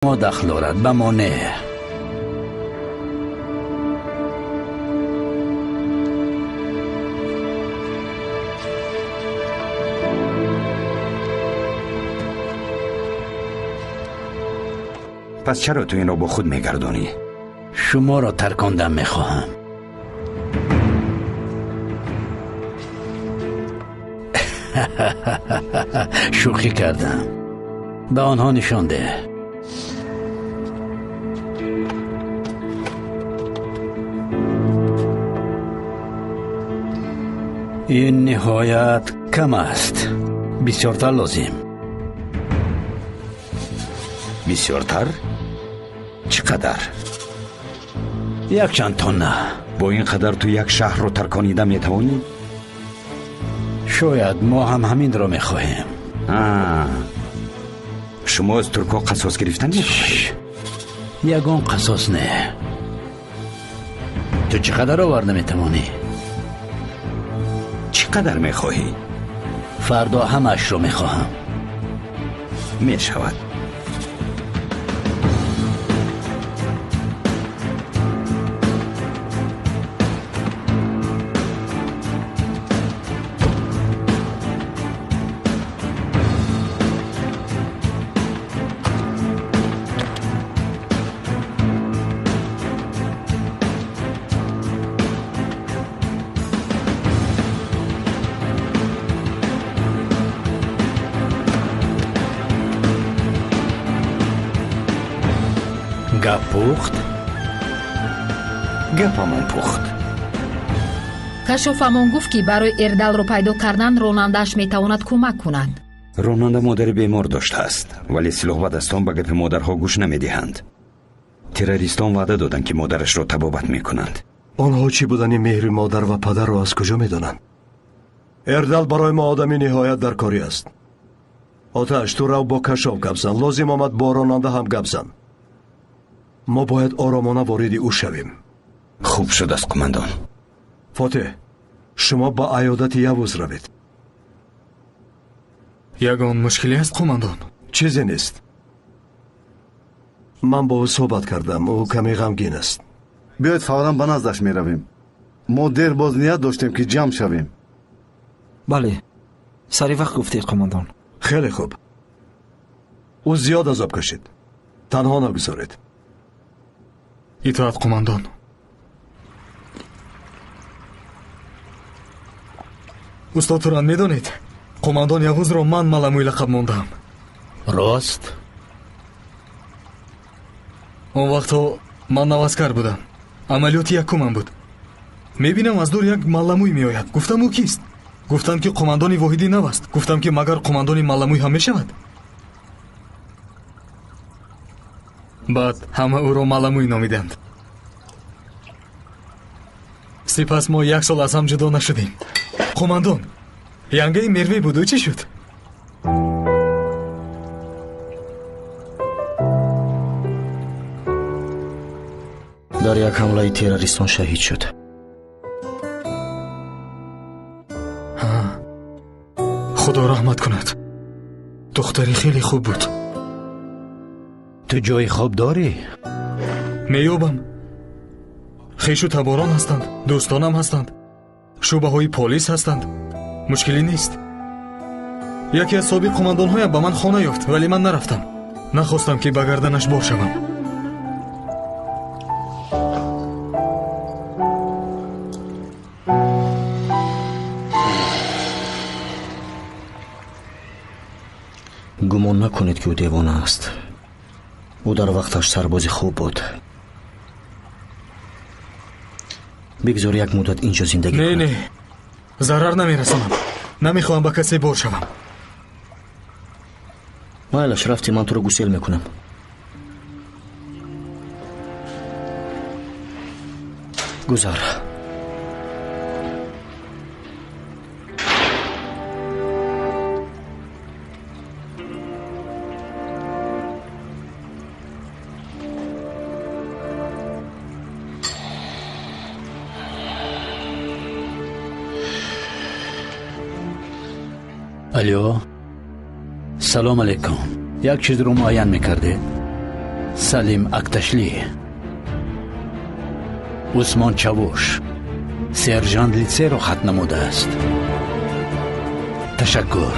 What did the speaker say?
ما دخل دارد به ما نه. پس چرا تو این را با خود میگردانی؟ شما را ترکاندن میخواهم. شوخی کردم. به آنها نشان ده. این نهایت کم است. بسیارتر لازم. بسیارتر؟ چقدر؟ یک چند تن. با این قدر تو یک شهر رو ترکانیده میتوانی؟ شاید ما هم همین را میخواهیم. شما از ترکا قصاص گرفتن میخواهید؟ یگان قصاص نه. تو چقدر آورده میتوانی؟ چقدر میخواهی؟ فردا همش رو میخواهم. میشود. گپ پخت؟ گپمان پخت. кашофамон гуфт ки барои эрдалро пайдо кардан ронандааш метавонад кӯмак кунад. ронанда модари бемор доштааст, вале силоҳбадастон ба гапи модарҳо гӯш намедиҳанд. террористон ваъда доданд ки модарашро табобат мекунанд. онҳо чӣ будани меҳри модар ва падарро аз куҷо медонанд? эрдал барои мо одами ниҳоят даркорӣ аст. оташ, ту рав бо кашоф гап зан. лозим омад бо ронанда ҳам гап зан. ما باید آرامانه وارد او شویم. خوب شد است قماندان. فاتح، شما با عیادت یوز روید. یگان مشکلی است قماندان؟ چیزی نیست. من با او صحبت کردم. او کمی غمگین است. بیاید فوراً به نزدش می رویم. ما دیر باز نیت داشتیم که جمع شویم. بله، سری وقت گفتید قماندان. خیلی خوب. او زیاد عذاب کشید. تنها نگذارید. اطاعت قماندان. استاد توران میدونید قماندان یوز رو من ملموی لقب موندم. راست؟ اون وقت من نوازکر بودم. عملیات یکم بود. میبینم از دور یک ملموی میآید. گفتم او کیست؟ گفتند که قماندانی واحدی نوست. گفتم که مگر قماندانی ملموی هم میشود؟ بعد همه او را ملموی نامیدند. سپس ما یک سال از هم جدا نشدیم. قماندان، янгаи мерве буду чӣ шуд? дар як ҳамлаи террористон шаҳид шуд. худо раҳмат кунад. духтари хеле хуб буд. تو جای خواب داری؟ меёбам. хешу таборон ҳастанд, дӯстонам ҳастанд, шӯъбаҳои полис ҳастанд. мушкилӣ нест. яке аз собиқ қумандонҳоям ба ман хона ёфт, вале ман нарафтам. нахостам ки ба гарданаш бор шавам. гумон накунед ки ӯ девона аст. ӯ дар вақташ сарбози хуб буд. бигзор як муддат инҷо зиндагӣ кунад. не зарар намерасонам. намехоҳам ба касе бор шавам. майлаш рафти, ман туро гусел мекунам. гузар. الو، سلام علیکم. یک چیز رو معین میکردید؟ салим акташлӣ, усмон чавуш сержант литсейро хат намудааст. ташаккур.